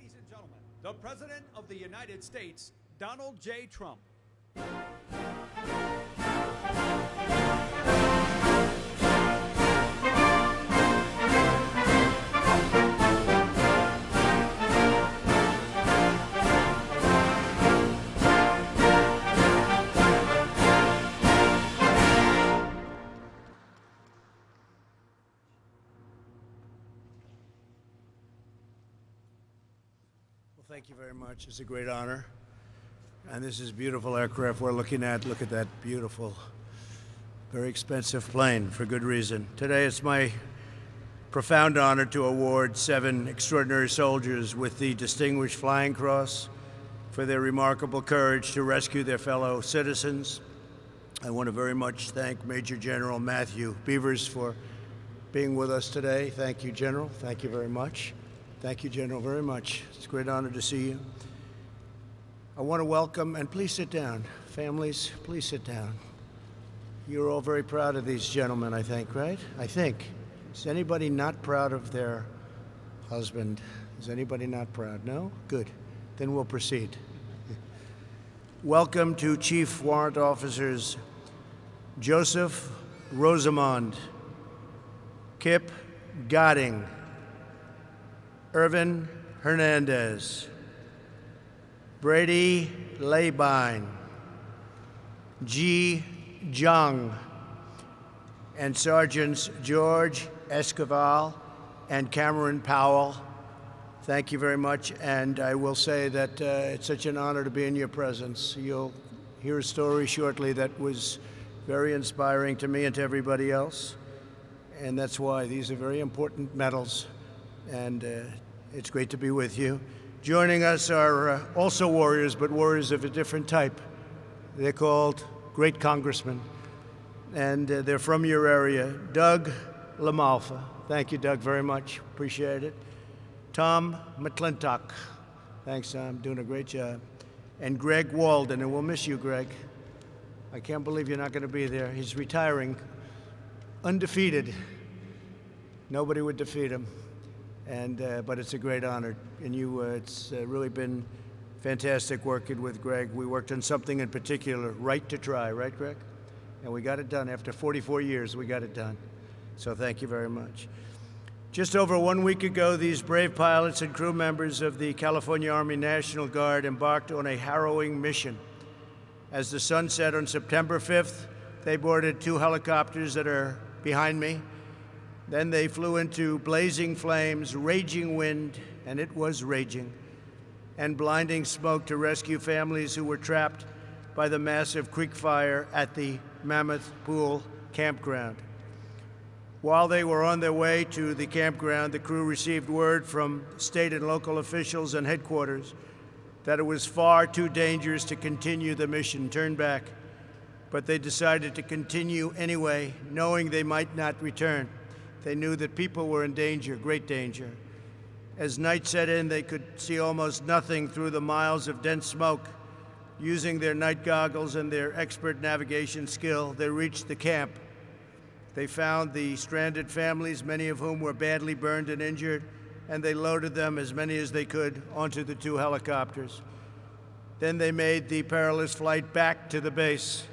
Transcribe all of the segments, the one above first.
Ladies and gentlemen, the President of the United States, Donald J. Trump. Thank you very much. It's a great honor. And this is beautiful aircraft we're looking at. Look at that beautiful, very expensive plane for good reason. Today it's my profound honor to award 7 extraordinary soldiers with the Distinguished Flying Cross for their remarkable courage to rescue their fellow citizens. I want to very much thank Major General Matthew Beavers for being with us today. Thank you, General. Thank you very much. Thank you, General, very much. It's a great honor to see you. I want to welcome, and please sit down. Families, please sit down. You're all very proud of these gentlemen, I think, right? I think. Is anybody not proud of their husband? Is anybody not proud? No? Good. Then we'll proceed. Welcome to Chief Warrant Officers Joseph Rosamond, Kip Godding, Irvin Hernandez, Brady Labine, Ji Jung, and Sergeants George Esquivel and Cameron Powell. Thank you very much, and I will say that it's such an honor to be in your presence. You'll hear a story shortly that was very inspiring to me and to everybody else, and that's why these are very important medals, and it's great to be with you. Joining us are also warriors, but warriors of a different type. They're called Great Congressmen, and they're from your area. Doug LaMalfa. Thank you, Doug, very much. Appreciate it. Tom McClintock. Thanks, Tom. Doing a great job. And Greg Walden, and we'll miss you, Greg. I can't believe you're not going to be there. He's retiring, undefeated. Nobody would defeat him. But it's a great honor, and it's really been fantastic working with Greg. We worked on something in particular, Right to Try, right, Greg? And we got it done. After 44 years, we got it done. So thank you very much. Just over 1 week ago, these brave pilots and crew members of the California Army National Guard embarked on a harrowing mission. As the sun set on September 5th, they boarded 2 helicopters that are behind me. Then they flew into blazing flames, raging wind, and it was raging, and blinding smoke to rescue families who were trapped by the massive creek fire at the Mammoth Pool campground. While they were on their way to the campground, the crew received word from state and local officials and headquarters that it was far too dangerous to continue the mission, turn back. But they decided to continue anyway, knowing they might not return. They knew that people were in danger, great danger. As night set in, they could see almost nothing through the miles of dense smoke. Using their night goggles and their expert navigation skill, they reached the camp. They found the stranded families, many of whom were badly burned and injured, and they loaded them, as many as they could, onto the 2 helicopters. Then they made the perilous flight back to the base.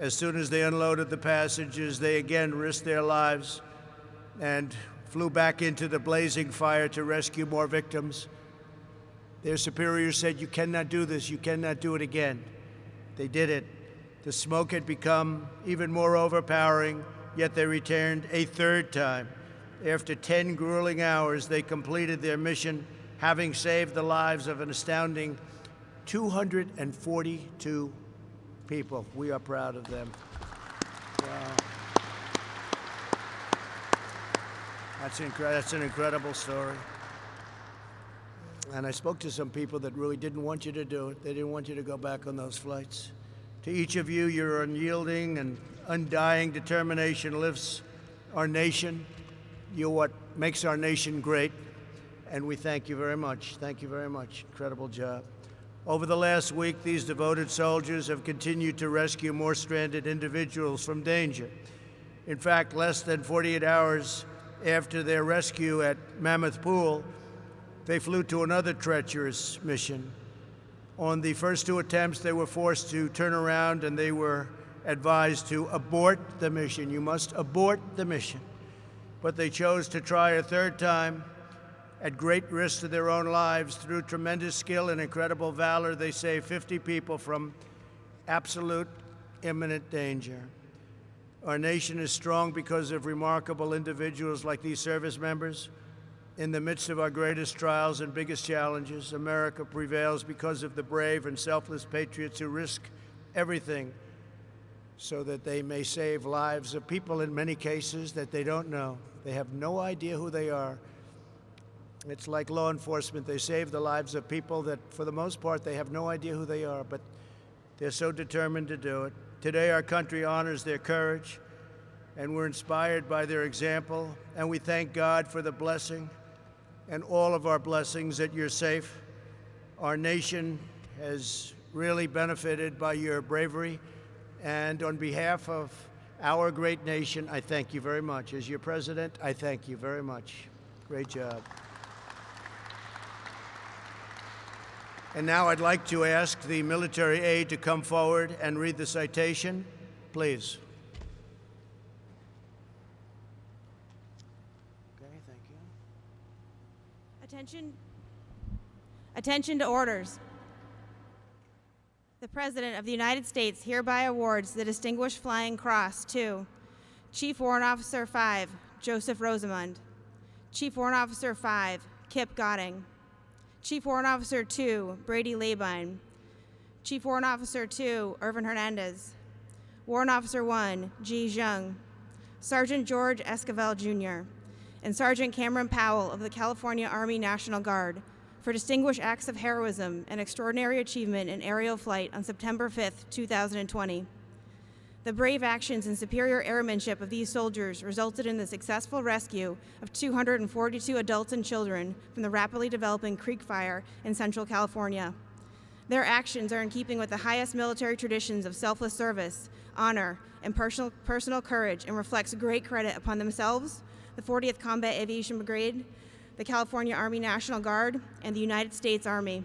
As soon as they unloaded the passengers, they again risked their lives and flew back into the blazing fire to rescue more victims. Their superiors said, "You cannot do this, you cannot do it again." They did it. The smoke had become even more overpowering, yet they returned a 3rd time. After 10 grueling hours, they completed their mission, having saved the lives of an astounding 242 people. We are proud of them. Wow. That's an incredible story. And I spoke to some people that really didn't want you to do it. They didn't want you to go back on those flights. To each of you, your unyielding and undying determination lifts our nation. You're what makes our nation great, and we thank you very much. Thank you very much. Incredible job. Over the last week, these devoted soldiers have continued to rescue more stranded individuals from danger. In fact, less than 48 hours after their rescue at Mammoth Pool, they flew to another treacherous mission. On the first 2 attempts, they were forced to turn around and they were advised to abort the mission. You must abort the mission. But they chose to try a third time at great risk to their own lives. Through tremendous skill and incredible valor, they saved 50 people from absolute imminent danger. Our nation is strong because of remarkable individuals like these service members. In the midst of our greatest trials and biggest challenges, America prevails because of the brave and selfless patriots who risk everything so that they may save lives of people, in many cases, that they don't know. They have no idea who they are. It's like law enforcement. They save the lives of people that, for the most part, they have no idea who they are, but they're so determined to do it. Today, our country honors their courage, and we're inspired by their example, and we thank God for the blessing and all of our blessings that you're safe. Our nation has really benefited by your bravery, and on behalf of our great nation, I thank you very much. As your president, I thank you very much. Great job. And now I'd like to ask the military aide to come forward and read the citation, please. Okay, thank you. Attention to orders. The President of the United States hereby awards the Distinguished Flying Cross to Chief Warrant Officer 5, Joseph Rosamond; Chief Warrant Officer 5, Kip Godding; Chief Warrant Officer 2, Brady Labine; Chief Warrant Officer 2, Irvin Hernandez; Warrant Officer 1, Ji Zheng; Sergeant George Esquivel, Jr., and Sergeant Cameron Powell of the California Army National Guard for distinguished acts of heroism and extraordinary achievement in aerial flight on September 5, 2020. The brave actions and superior airmanship of these soldiers resulted in the successful rescue of 242 adults and children from the rapidly developing Creek Fire in Central California. Their actions are in keeping with the highest military traditions of selfless service, honor, and personal courage, and reflects great credit upon themselves, the 40th Combat Aviation Brigade, the California Army National Guard, and the United States Army.